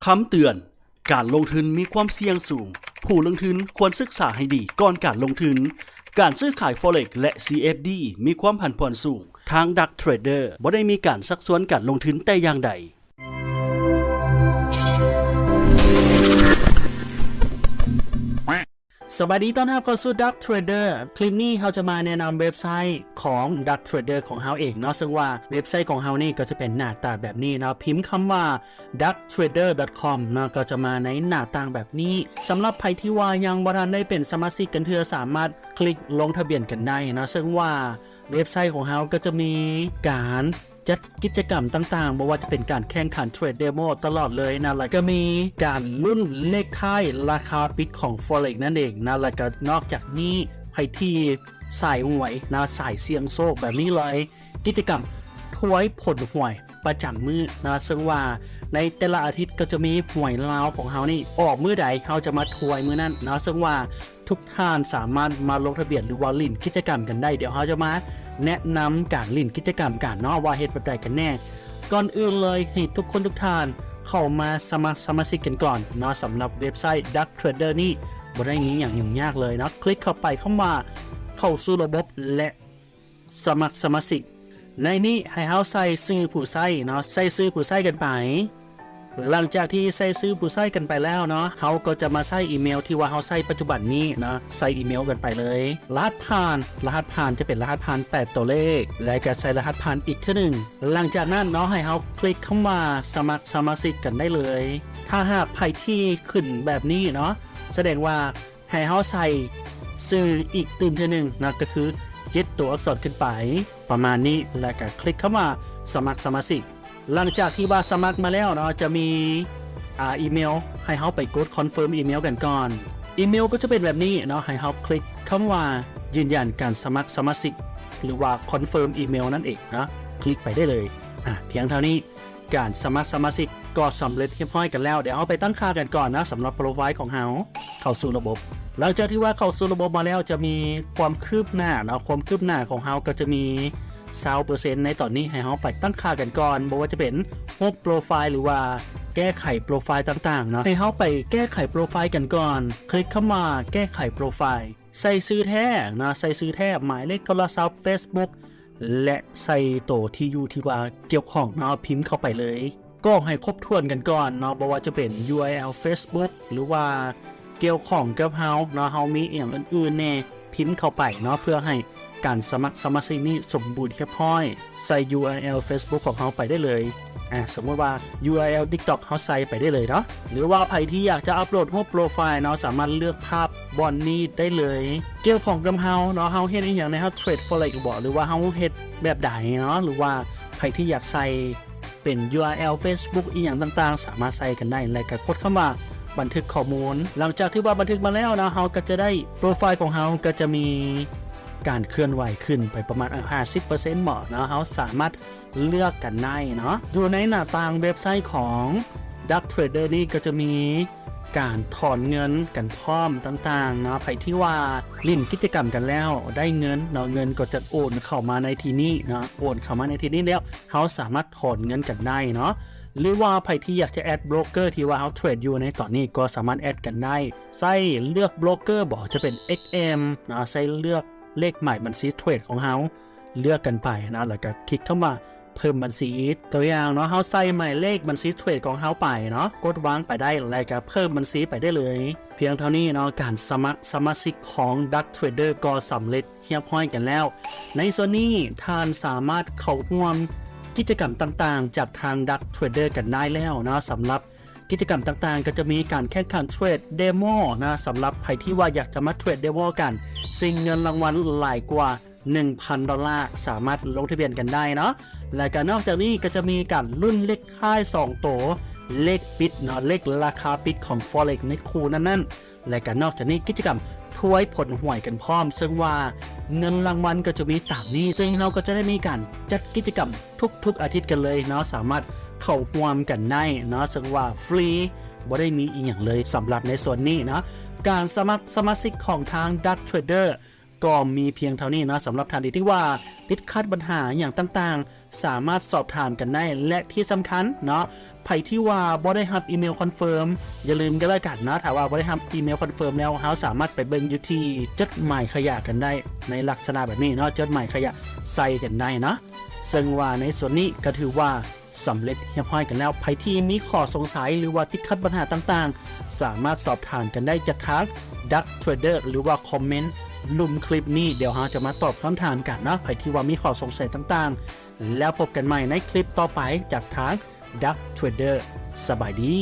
คำเตือนการลงทุนมีความเสี่ยงสูงผู้ลงทุนควรศึกษาให้ดีก่อนการลงทุนการซื้อขาย Forex และ CFD มีความผันผวนสูงทาง Dark Trader บ่ได้มีการซักซ้วนการลงทุนแต่อย่างใดสวัสดีต้อนรับเข้าสู่ Dark Trader คลิปนี้เราจะมาแนะนำเว็บไซต์ของ Dark Trader ของเราเองเนาะซึ่งว่าเว็บไซต์ของเรานี่ก็จะเป็นหน้าตาแบบนี้เนาะพิมพ์คำว่า darktrader.com เนาะก็จะมาในหน้าต่างแบบนี้สำหรับใครที่ว่ายังบ่ทันได้เป็นสมาชิกกันเทื่อสามารถคลิกลงทะเบียนกันได้เนาะซึ่งว่าเว็บไซต์ของเราก็จะมีการจัดกิจกรรมต่างๆไม่ว่าจะเป็นการแข่งขันเทรดเดโมตลอดเลยนะแล้วก็มีการลุ้นเลขท้ายราคาปิดของ Forex นั่นเองนะแล้วก็นอกจากนี้ใครที่สายหวยนะสายเสี่ยงโชคแบบนี้เลยกิจกรรมทวยผลหวยประจำมือนะซึ่งว่าในแต่ละอาทิตย์ก็จะมีหวยลาวของเรานี่ออกมื้อใดเราจะมาทวยมื้อนั้นนะซึ่งว่าทุกท่านสามารถมาลงทะเบียนหรือว่าลิ้นกิจกรรมกันได้เดี๋ยวเราจะมาแนะนำการลิ้นกิจกรรมกันเนาะว่าเฮ็ดแบบใดกันแน่ก่อนอื่นเลยให้ทุกคนทุกท่านเข้ามาสมาชิกกันก่อนเนาะสำหรับเว็บไซต์ Dark Trader นี่บ่ได้มีอย่างยุ่งยากเลยเนาะคลิกเข้าไปเข้ามาเข้าสู่ระบบและสมาชิกในนี้ให้เฮาใส่ชื่อผู้ใช้เนาะใส่ชื่อผู้ใช้กันไปหลังจากที่ใส่ชื่อผู้ใช้กันไปแล้วเนาะเฮาก็จะมาใส่อีเมลที่ว่าเฮาใส่ปัจจุบันนี้นะใส่อีเมลกันไปเลยรหัสผ่านจะเป็นรหัสผ่าน8ตัวเลขและก็ใส่รหัสผ่านอีกทีนึงหลังจากนั้นเนาะให้เฮาคลิกเข้ามาสมาชิกกันได้เลยถ้าหากใครที่ขึ้นแบบนี้เนาะแสดงว่าให้เฮาใส่ชื่ออีกทีนึงนะก็คือ7ตัวอักษรขึ้นไปประมาณนี้แล้วก็คลิกเข้ามาสมาชิกหลังจากที่ว่าสมัครมาแล้วเนาะจะมีอีเมลให้เฮาไปกดคอนเฟิร์มอีเมลกันก่อนอีเมลก็จะเป็นแบบนี้เนาะให้เฮาคลิกคำว่ายืนยันการสมัครสมาชิกหรือว่าคอนเฟิร์มอีเมลนั่นเองนะคลิกไปได้เลยเพียงเท่านี้การสมัครสมาชิกก็สำเร็จเรียบร้อยกันแล้วเดี๋ยวเอาไปตั้งค่ากันก่อนนะสำหรับโปรไฟล์ของเฮาเข้าสู่ระบบหลังจากที่ว่าเข้าสู่ระบบมาแล้วจะมีความคืบหน้าเนาะความคืบหน้าของเฮาก็จะมี20% ในตอนนี้ให้เฮาไปตั้งค่ากันก่อนบ่ว่าจะเป็นพวกโปรไฟล์หรือว่าแก้ไขโปรไฟล์ต่างๆเนาะให้เฮาไปแก้ไขโปรไฟล์กันก่อนคลิกเข้ามาแก้ไขโปรไฟล์ใส่ชื่อแท้นะใส่ชื่อแท้หมายเลขโทรศัพท์ Facebook และใส่ตัวที่อยู่ที่ว่าเกี่ยวข้องเนาะพิมพ์เข้าไปเลยก็ให้ครบถ้วนกันก่อนเนาะบ่ว่าจะเป็น URL Facebook หรือว่าเกี่ยวข้องกับเฮาเนาะเฮามีอย่างอื่นๆแน่พิมพ์เข้าไปเนาะเพื่อให้การสมัครสมาชิกนี้สมบูรณ์เรียบร้อยใส่ URL Facebook ของเขาไปได้เลยสมมติว่า URL TikTok เขาใส่ไปได้เลยเนาะหรือว่าใครที่อยากจะอัปโหลดรูปโปรไฟล์เนาะสามารถเลือกภาพบอนนี้ได้เลยเกี่ยวของกับเฮาเนาะเฮาเฮ็ดอีกอย่างในเฮาเทรด Forex บ่หรือว่าเฮาเฮ็ดแบบใดเนาะหรือว่าใครที่อยากใส่เป็น URL Facebook อีกอย่างต่างๆสามารถใส่กันได้แล้วก็กดเข้ามาบันทึกข้อมูลหลังจากที่ว่าบันทึกมาแล้วนะเฮาก็จะได้โปรไฟล์ของเฮาก็จะมีการเคลื่อนไหวขึ้นไปประมาณ 50% เหมาะนะเฮาสามารถเลือกกันได้เนาะอยู่ในหน้าต่างเว็บไซต์ของ Dark Trader นี่ก็จะมีการถอนเงินกันพร้อมต่างๆเนาะใครที่ว่าลิ้นกิจกรรมกันแล้วได้เงินเนาะเงินก็จะโอนเข้ามาในที่นี้เนาะโอนเข้ามาในที่นี้แล้วเฮาสามารถถอนเงินกันได้เนาะหรือว่าใครที่อยากจะแอดโบรกเกอร์ที่ว่าเขาเทรดอยู่ในตอนนี้ก็สามารถแอดกันได้ใส่เลือกโบรกเกอร์บอกจะเป็น XM นะใส่เลือกเลขหมายบัญชีเทรดของเขาเลือกกันไปนะแล้วก็คลิกเข้ามาเพิ่มบัญชีตัวอย่างเนาะเขาใส่หมายเลขบัญชีเทรดของเขาไปเนาะกดวางไปได้แล้วก็เพิ่มบัญชีไปได้เลยเพียงเท่านี้เนาะการสมัครสมาชิกของ Dark Trader ก็สำเร็จเรียบร้อยกันแล้วในส่วนนี้ท่านสามารถเข้าร่วมกิจกรรมต่างๆจากทาง Dark Trader กันได้แล้วนะสำหรับกิจกรรมต่างๆก็จะมีการแข่งขันเทรดเดโมนะสำหรับใครที่ว่าอยากจะมาเทรดเดโมกันสิ่งเงินรางวัลหลายกว่า $1,000 สามารถลงทะเบียนกันได้เนาะและก็นอกจากนี้ก็จะมีการรุ่นเลขท้าย2ตัวเลขปิดเนาะเลขราคาปิดของ Forex ในคู่นั้นๆและก็นอกจากนี้กิจกรรมถ้วยผลหวยกันพร้อมซึ่งว่าเงินรางวัลก็จะมีตามนี้ซึ่งเราก็จะได้มีการจัดกิจกรรมทุกอาทิตย์กันเลยเนาะสามารถเข้าร่วมกันได้เนาะซึ่งว่าฟรีบ่ได้มีอีกอย่างเลยสำหรับในส่วนนี้นะการสมัครสมาชิกของทาง Dark Trader ก็มีเพียงเท่านี้นะสำหรับท่านที่ว่าติดขัดปัญหาอย่างต่างๆ สามารถสอบถามกันได้และที่สำคัญเนาะใครที่ว่าบ่ได้รับอีเมลคอนเฟิร์มอย่าลืมกันแล้วกันนะถ้าว่าบ่ได้รับอีเมลคอนเฟิร์มแล้วเราสามารถไปเบิ่งอยู่ที่จดหมายขยะกันได้ในลักษณะแบบนี้เนาะจดหมายขยะใส่กันได้นะซึ่งว่าในส่วนนี้ก็ถือว่าสำเร็จเรียบร้อยกันแล้วใครที่มีข้อสงสัยหรือว่าติดขัดปัญหาต่างๆสามารถสอบถามกันได้จากทาง Duck Trader หรือว่าคอมเมนต์ลุ่มคลิปนี้เดี๋ยวเราจะมาตอบคำถามกันนะใครที่ว่ามีข้อสงสัยต่างๆแล้วพบกันใหม่ในคลิปต่อไปจากทาง Duck Trader สบายดี